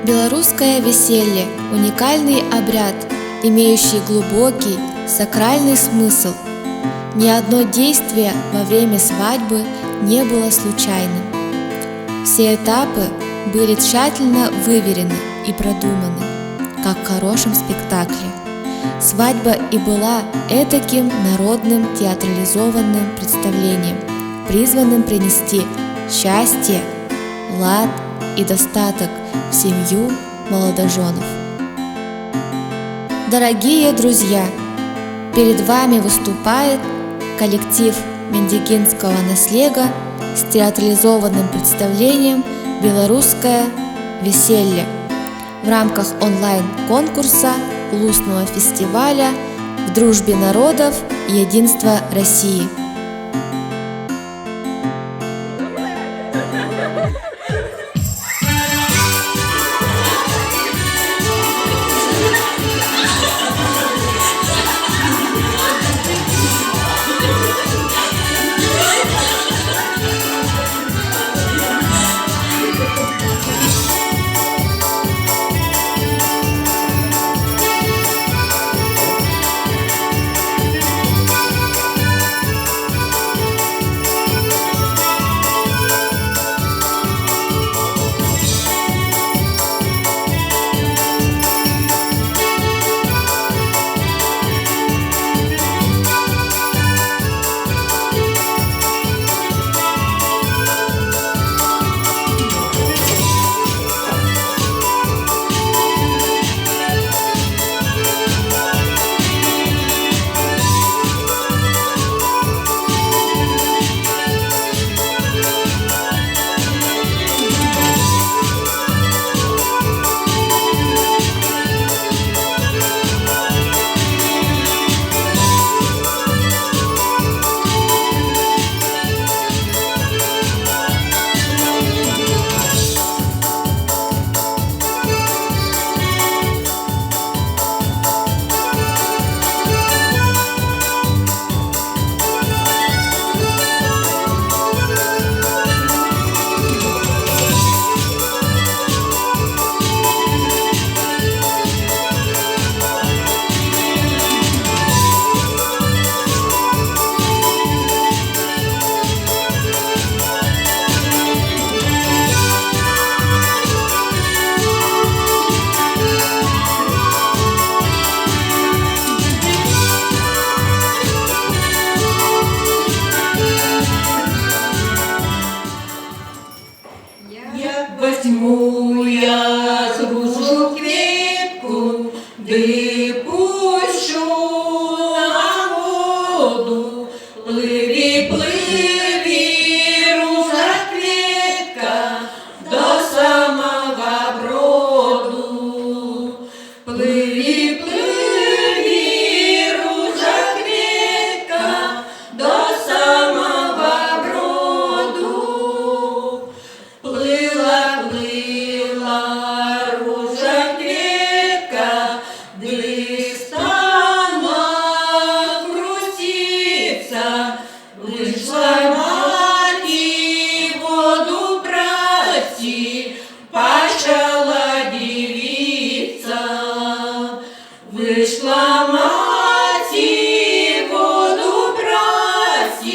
Белорусское веселье – уникальный обряд, имеющий глубокий сакральный смысл. Ни одно действие во время свадьбы не было случайным. Все этапы были тщательно выверены и продуманы, как в хорошем спектакле. Свадьба и была этаким народным театрализованным представлением, призванным принести счастье, лад и достаток в семью молодоженов. Дорогие друзья, перед вами выступает коллектив Мендигинского наслега с театрализованным представлением «Белорусское веселье» в рамках онлайн-конкурса Улусного фестиваля в дружбе народов и единства России. Возьму я грушу кветку, да пущу на воду. Плыви, плыви, ружа кветка, до самого броду. Плыви, плыви, ружа кветка, до самого броду. Плыла, ружа кветка, ды стала крутиться. Вышла мать и воду брать, почала девица. Вышла мать и воду брать,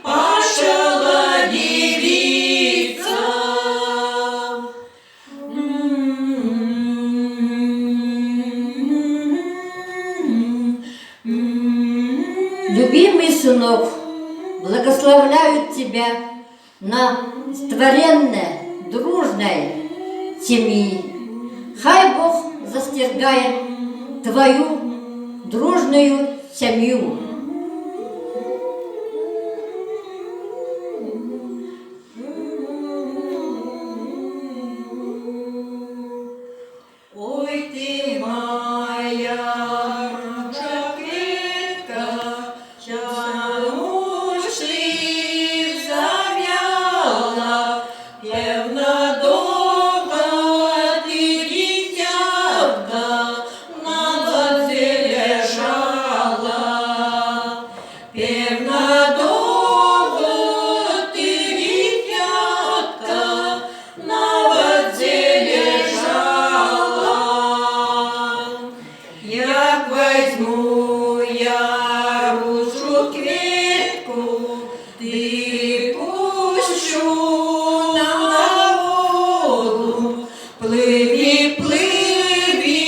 почала девица. Любимый сынок, благословляют тебя на створенной, дружной семьи. Хай Бог застерегает твою дружную семью. Ой, ты моя ружа кветка, чамуши завяла, певна долго ты дитятка на лозе лежала. хочу на воду. Пливи, пливи,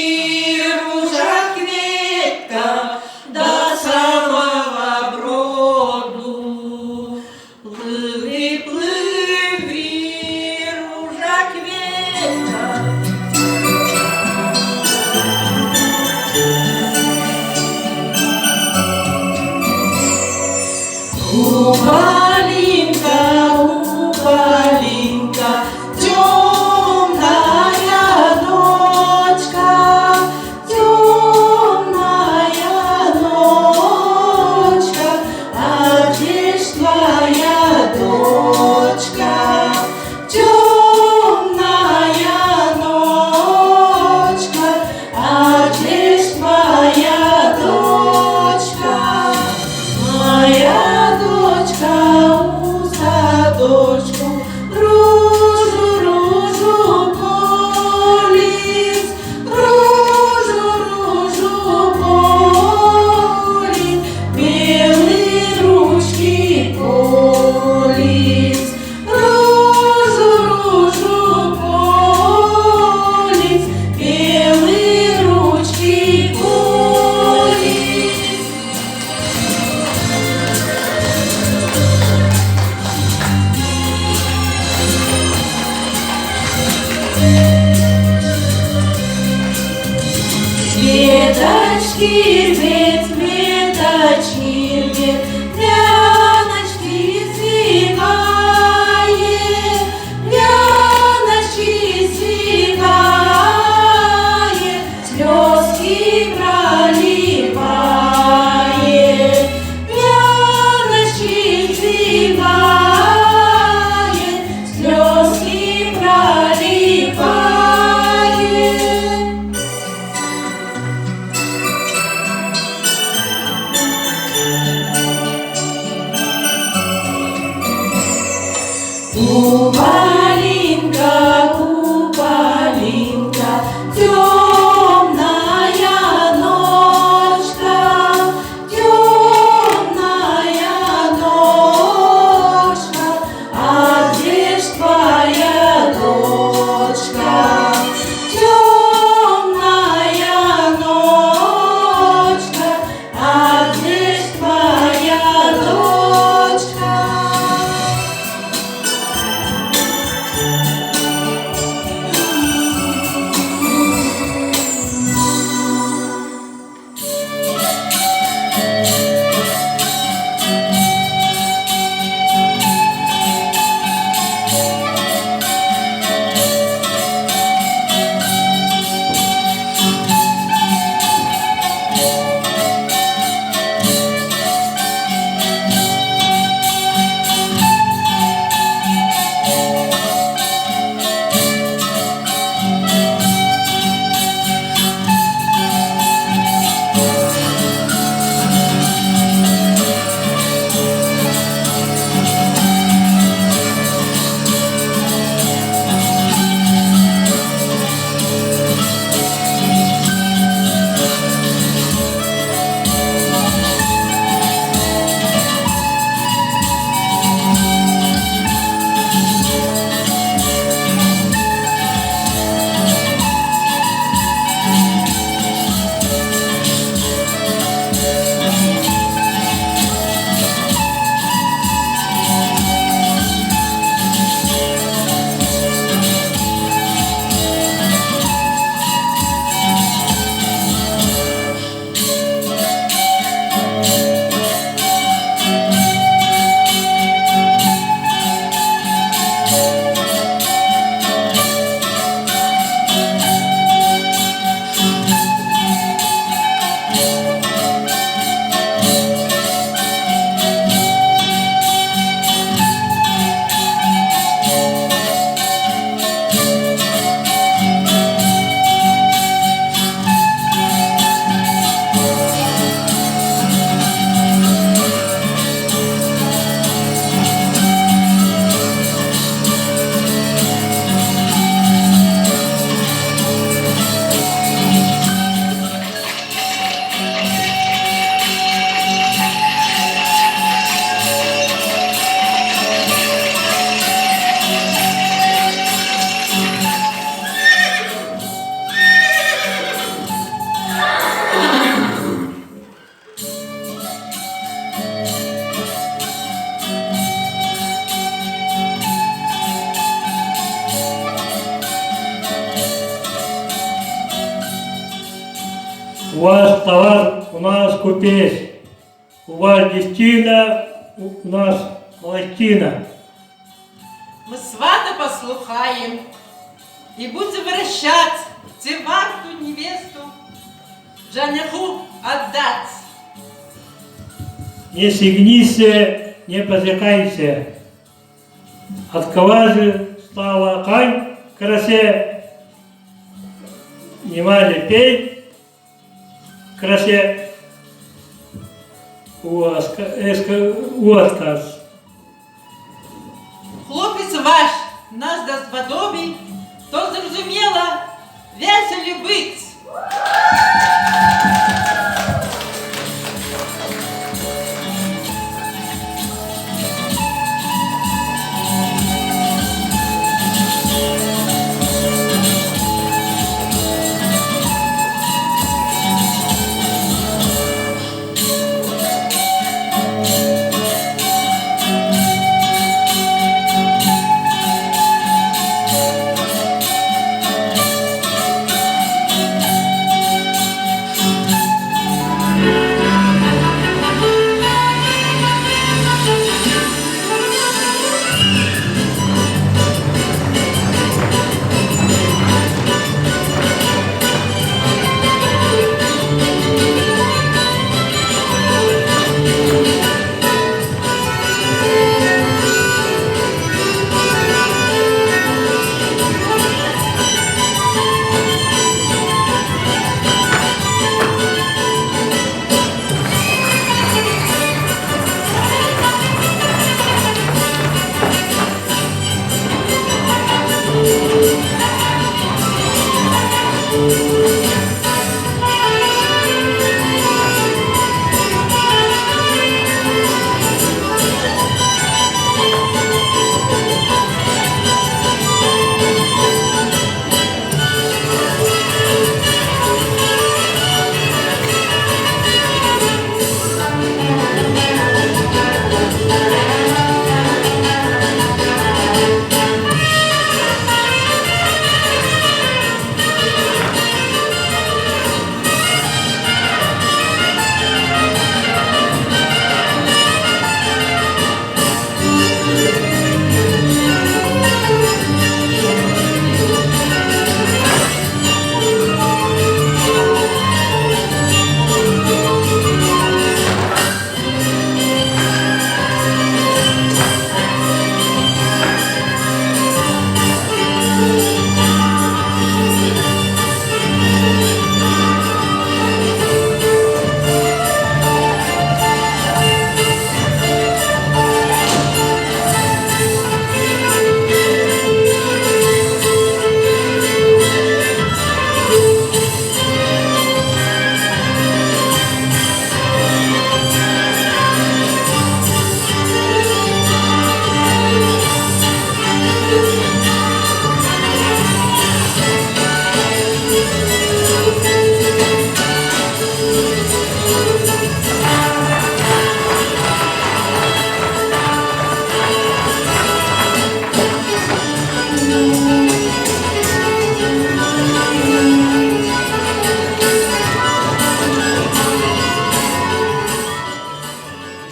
ружа кветка, до самого броду. Пливи, пливи, ружа кветка. Купалинка, купалинка, темная ночка, а где ж твоя дочка? Темная ночка, а где ж твоя дочка? Моя дочка у садочку ружу, ружу полит, ружу, ружу полит, белые ручки полит, ружу, ружу полит, белые ручки полит. Веточки рвет, веточки рвет, вяночки свивает, вяночки свивает, слезки проливает, вяночки свивает, слезки проливает. Купалинка, купалинка, темная ночка, а где ж твоя дочка? Темная ночка, а где ж твоя дочка? вас товар, у нас купец. У вас дестина, у нас холостина. Ми свата послухаєм і будемо вращать цю варту невесту жениху отдать. Не согнися, не позрекайся. От кого же стала кань в красе? Нема ли пей в красе у отказ. Хлопець ваш нас дасть подобій, то зрозуміло, веселі бить.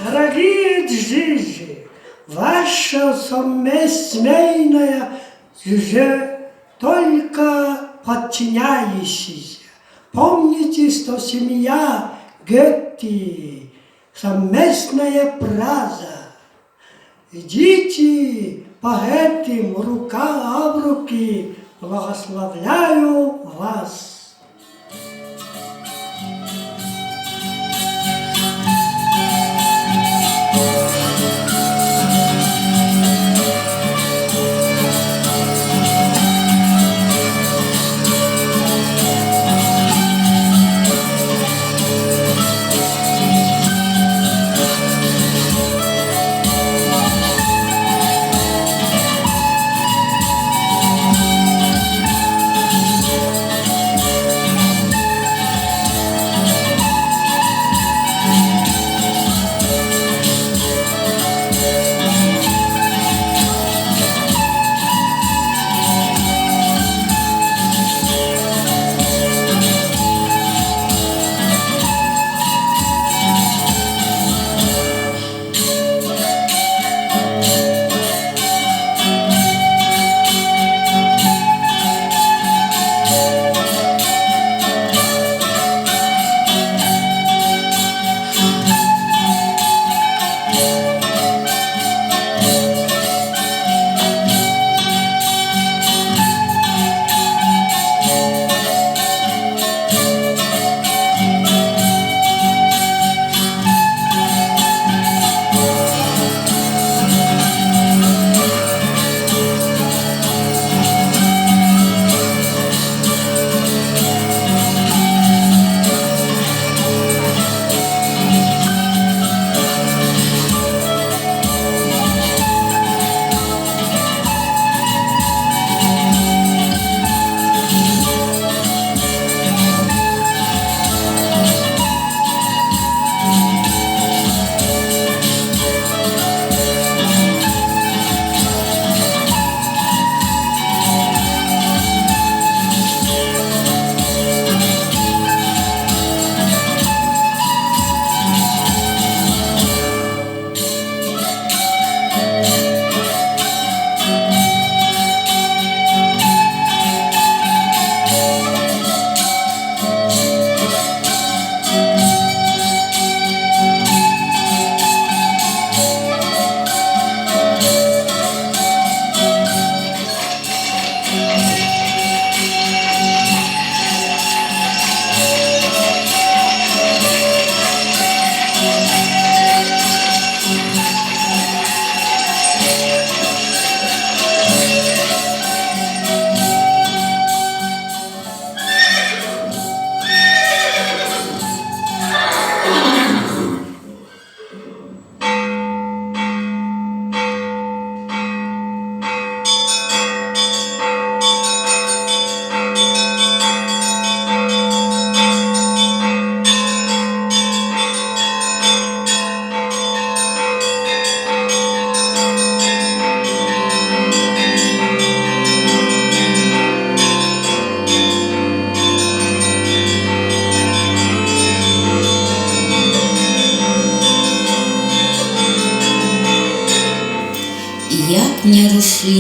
Дорогие джижи, ваша совместная уже только подчиняющаяся. Помните, что семья Гетти – совместная фраза. Идите по этим рука об руки, благословляю вас.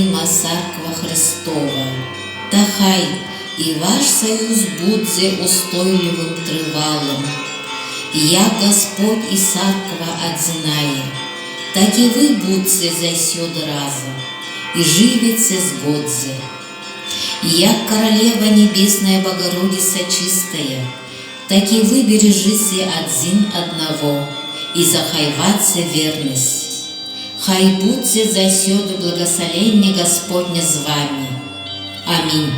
Єрусалима царква Христова, та хай і ваш союз буде устойливим тривалим. Як Господь і царква одзинає, так і ви будьте засюди разом, и живете сгодзе. Як Королева Небесная Богородица чистая, так и вы бережите один одного и захайваться верность. Хай будьте засюди благословення Господня з вами. Аминь.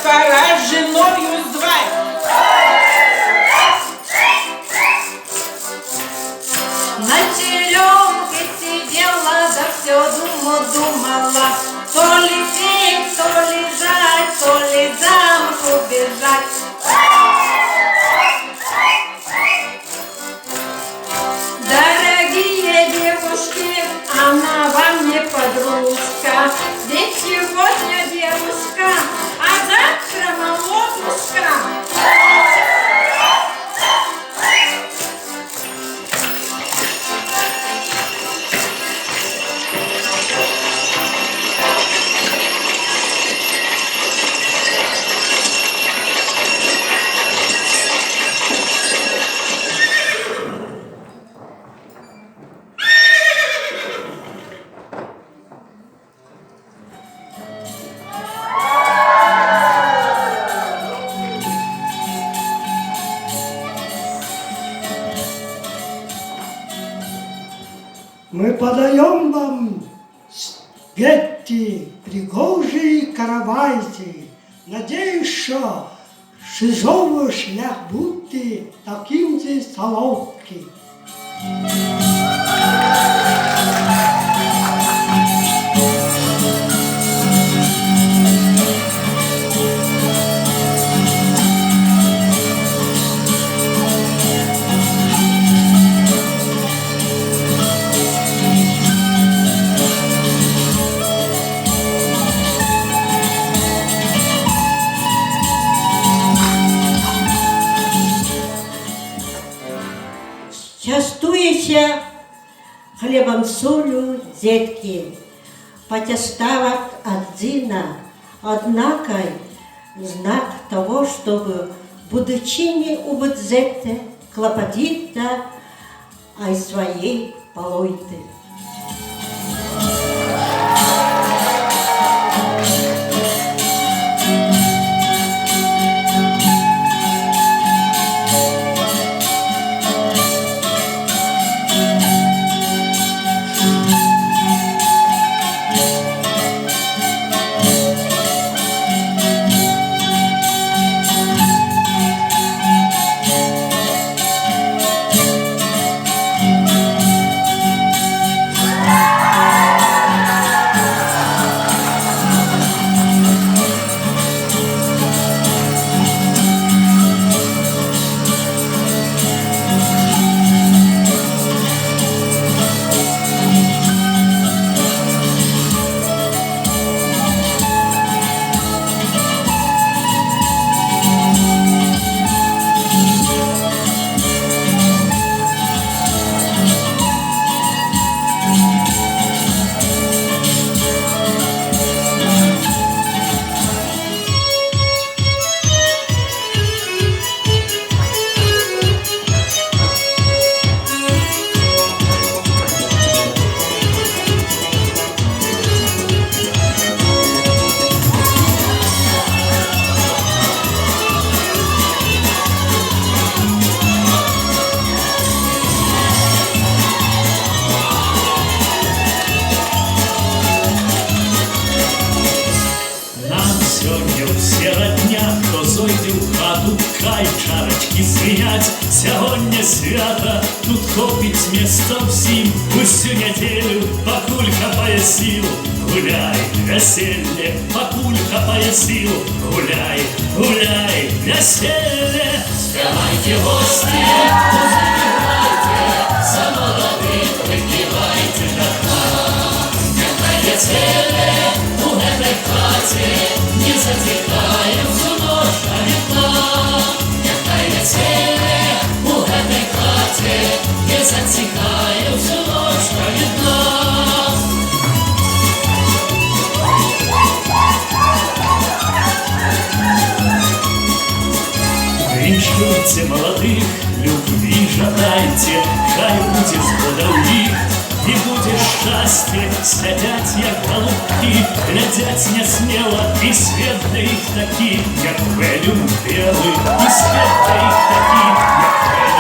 Пора с женою звать. На теремке сидела, да все думала, то ли петь, то ли жать, то ли замуж убежать. Дорогие девушки, она вам не подружка, ведь сегодня девушка, а завтра молодушка. мы подаем вам спетті, пригожі каравайці. Надіюсь, що шизовий шлях бути таким же солодким. Частуйся хлебом солью, детки, потястават от дзина, однако знак того, чтобы будучи убудзете, клопотита, ай своей полойты. Сьогодні все родня, хто зойде в хату, хай чарочки звенять. Сьогодні свято, тут хопить место всім. Усю неділю, покуль хапає сил. Гуляй, веселье, покуль хапає сил. Гуляй, гуляй, веселье. Співайте, гості, музики грайте, за молодих випівайте до дна. Нехай веселье у этой хаті не затихає всю ночь до вікна. Нехай веселье у этой хаті не затихає всю ночь до вікна. Віншуйте молодых, любви жадайте, хай буде згода у них. І буде щастя, сядять, як голубки, глядять несмело, і світ для їх такий, як велюм білий, і світ для їх такий, як велюм.